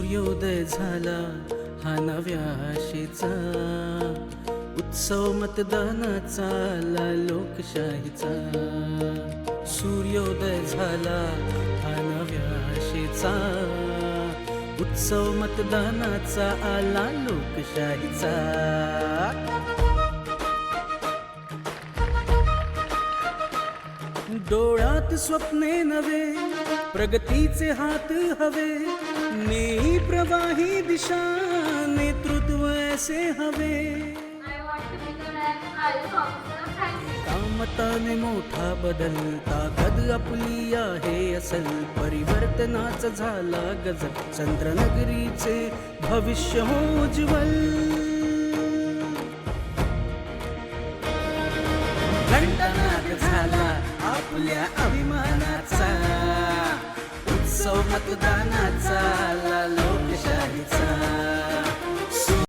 सूर्योदय झाला हा नव्या आशेचा, उत्सव मतदानाचा आला लोकशाहीचा. सूर्योदय झाला हा नव्या आशेचा, उत्सव मतदानाचा आला लोकशाहीचा. डोळ्यात स्वप्ने नवे, प्रगतीचे हात हवे, नेई प्रवाही दिशा, नेतृत्व ऐसे हवे. मताने मोठा बदल, ताकद आपली आहे असल, परिवर्तनाचा झाला गजर, चंद्रनगरीचे भविष्य हो उज्ज्वल. घंटानाद झाला आपल्या अभिमानाचा, उत्सव मतदानाचा आला लोकशाहीचा.